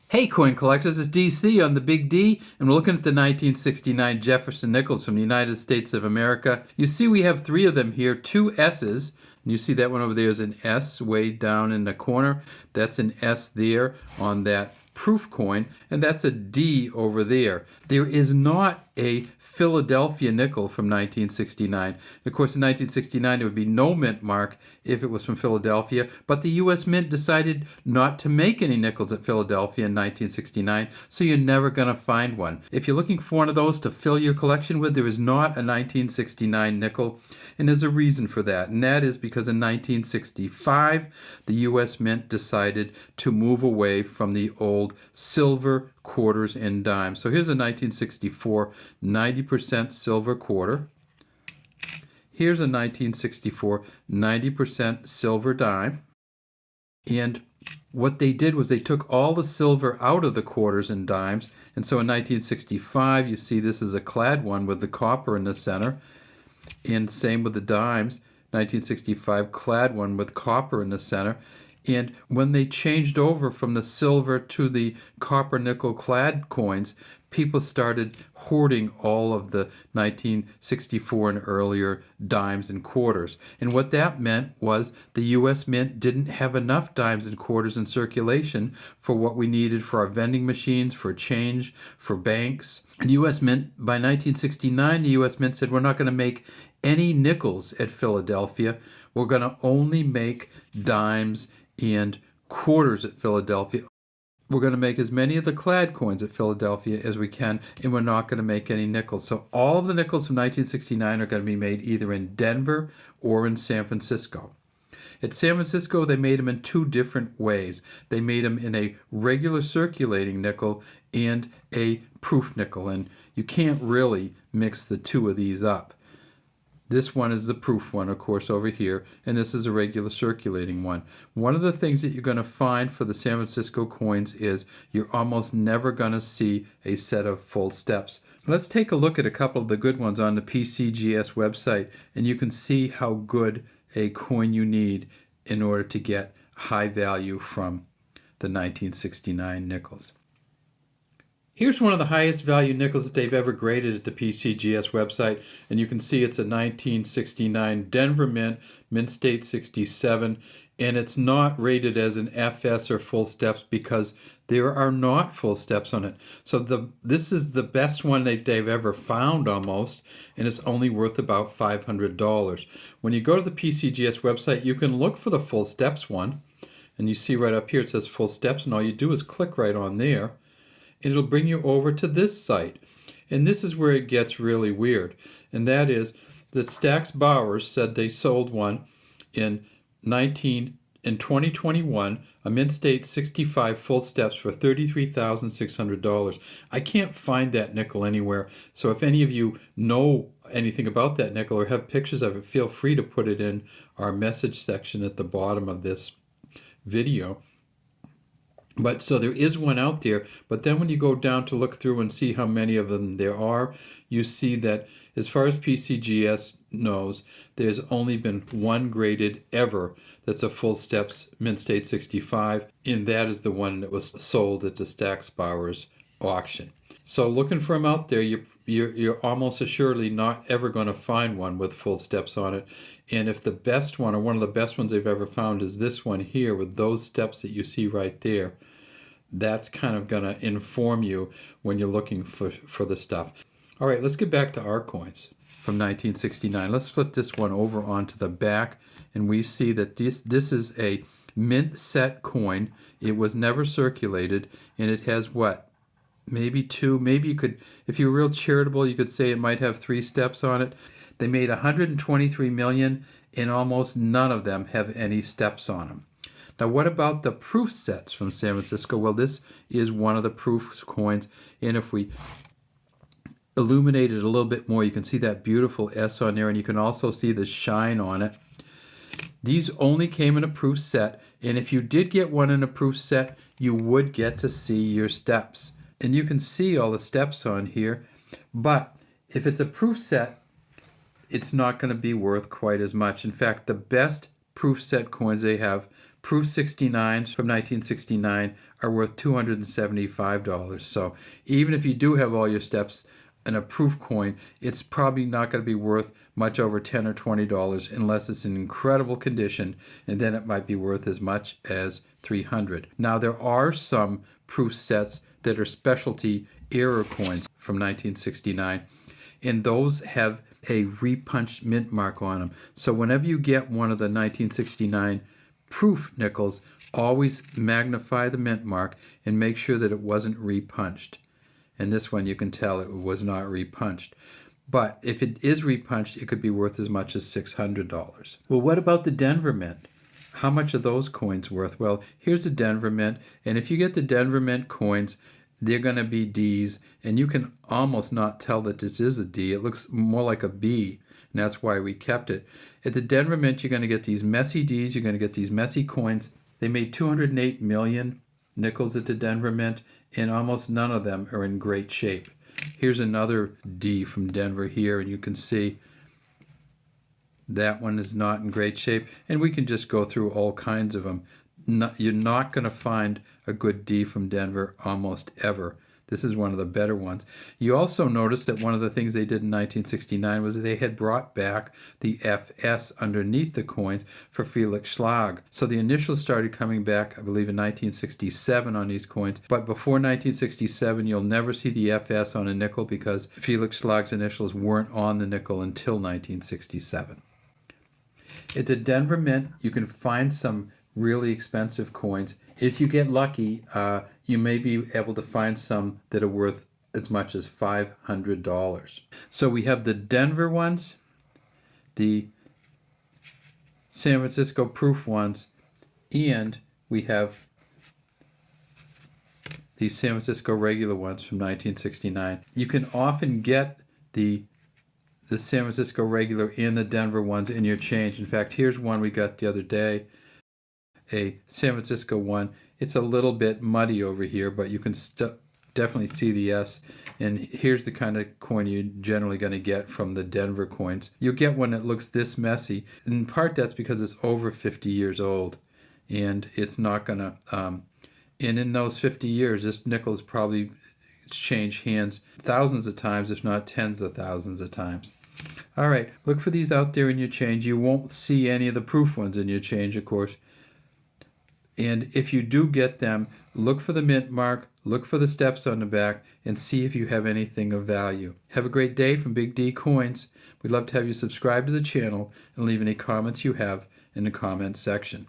Hey coin collectors, it's DC on the Big D, and we're looking at the 1969 Jefferson nickels from the United States of America. You see we have three of them here, two S's, and you see that one over there is an S way down in the corner. That's an S there on that proof coin, and that's a D over there. There is not a Philadelphia nickel from 1969. Of course, in 1969, there would be no mint mark if it was from Philadelphia, but the U.S. Mint decided not to make any nickels at Philadelphia in 1969, so you're never going to find one. If you're looking for one of those to fill your collection with, there is not a 1969 nickel, and there's a reason for that, and that is because in 1965, the U.S. Mint decided to move away from the old silver quarters and dimes. So here's a 1964 90% silver quarter. Here's a 1964 90% silver dime. And what they did was they took all the silver out of the quarters and dimes. And so in 1965, you see this is a clad one with the copper in the center. And same with the dimes. 1965 clad one with copper in the center. And when they changed over from the silver to the copper nickel clad coins, people started hoarding all of the 1964 and earlier dimes and quarters. And what that meant was the U.S. Mint didn't have enough dimes and quarters in circulation for what we needed for our vending machines, for change, for banks. The U.S. Mint, by 1969, the U.S. Mint said, we're not going to make any nickels at Philadelphia. We're going to only make dimes and quarters at Philadelphia. We're going to make as many of the clad coins at Philadelphia as we can, and we're not going to make any nickels. So all of the nickels from 1969 are going to be made either in Denver or in San Francisco. At San Francisco, they made them in two different ways. They made them in a regular circulating nickel and a proof nickel, and you can't really mix the two of these up. This one is the proof one, of course, over here, and this is a regular circulating one. One of the things that you're going to find for the San Francisco coins is you're almost never going to see a set of full steps. Let's take a look at a couple of the good ones on the PCGS website, and you can see how good a coin you need in order to get high value from the 1969 nickels. Here's one of the highest value nickels that they've ever graded at the PCGS website, and you can see it's a 1969 Denver Mint, Mint State 67, and it's not rated as an FS or full steps because there are not full steps on it. So this is the best one that they've ever found almost, and it's only worth about $500. When you go to the PCGS website, you can look for the full steps one, and you see right up here it says full steps, and all you do is click right on there. And it'll bring you over to this site. And this is where it gets really weird. And that is that Stack's Bowers said they sold one in 2021, a Mint State 65 full steps for $33,600. I can't find that nickel anywhere. So if any of you know anything about that nickel or have pictures of it, feel free to put it in our message section at the bottom of this video. But so there is one out there, but then when you go down to look through and see how many of them there are, you see that as far as PCGS knows, there's only been one graded ever that's a full steps Mint State 65, and that is the one that was sold at the Stack's Bowers auction. So looking for them out there, you're almost assuredly not ever going to find one with full steps on it. And if the best one, or one of the best ones they've ever found, is this one here with those steps that you see right there, that's kind of going to inform you when you're looking for the stuff. All right, let's get back to our coins from 1969. Let's flip this one over onto the back, and we see that this is a mint set coin. It was never circulated, and it has what? Maybe two, maybe you could, if you're real charitable, you could say it might have 3 steps on it. They made 123 million, and almost none of them have any steps on them. Now, what about the proof sets from San Francisco? Well, this is one of the proof coins, and if we illuminate it a little bit more, you can see that beautiful S on there, and you can also see the shine on it. These only came in a proof set, and if you did get one in a proof set, you would get to see your steps. And you can see all the steps on here, but if it's a proof set, it's not going to be worth quite as much. In fact, the best proof set coins they have Proof 69s from 1969 are worth $275. So even if you do have all your steps in a proof coin, it's probably not going to be worth much over $10 or $20 unless it's in incredible condition, and then it might be worth as much as $300. Now there are some proof sets that are specialty error coins from 1969, and those have a repunched mint mark on them. So whenever you get one of the 1969 proof nickels, always magnify the mint mark and make sure that it wasn't repunched. And this one you can tell it was not repunched. But if it is repunched, it could be worth as much as $600. Well, what about the Denver Mint? How much are those coins worth? Well, here's a Denver Mint, and if you get the Denver Mint coins, they're going to be Ds, and you can almost not tell that this is a D. It looks more like a B, and that's why we kept it. At the Denver Mint, you're going to get these messy Ds, you're going to get these messy coins. They made 208 million nickels at the Denver Mint, and almost none of them are in great shape. Here's another D from Denver here, and you can see that one is not in great shape, and we can just go through all kinds of them. You're not going to find a good D from Denver almost ever. This is one of the better ones. You also notice that one of the things they did in 1969 was that they had brought back the FS underneath the coins for Felix Schlag. So the initials started coming back, I believe, in 1967 on these coins. But before 1967, you'll never see the FS on a nickel because Felix Schlag's initials weren't on the nickel until 1967. At the Denver Mint, you can find some really expensive coins. If you get lucky, you may be able to find some that are worth as much as $500. So we have the Denver ones, the San Francisco proof ones, and we have the San Francisco regular ones from 1969. You can often get the San Francisco regular and the Denver ones in your change. In fact, here's one we got the other day, a San Francisco one. It's a little bit muddy over here, but you can definitely see the S. And here's the kind of coin you're generally going to get from the Denver coins. You'll get one that looks this messy. In part, that's because it's over 50 years old, and it's not going to. And in those 50 years, this nickel has probably changed hands thousands of times, if not tens of thousands of times. All right, look for these out there in your change. You won't see any of the proof ones in your change, of course. And if you do get them, look for the mint mark, look for the steps on the back, and see if you have anything of value. Have a great day from Big D Coins. We'd love to have you subscribe to the channel and leave any comments you have in the comments section.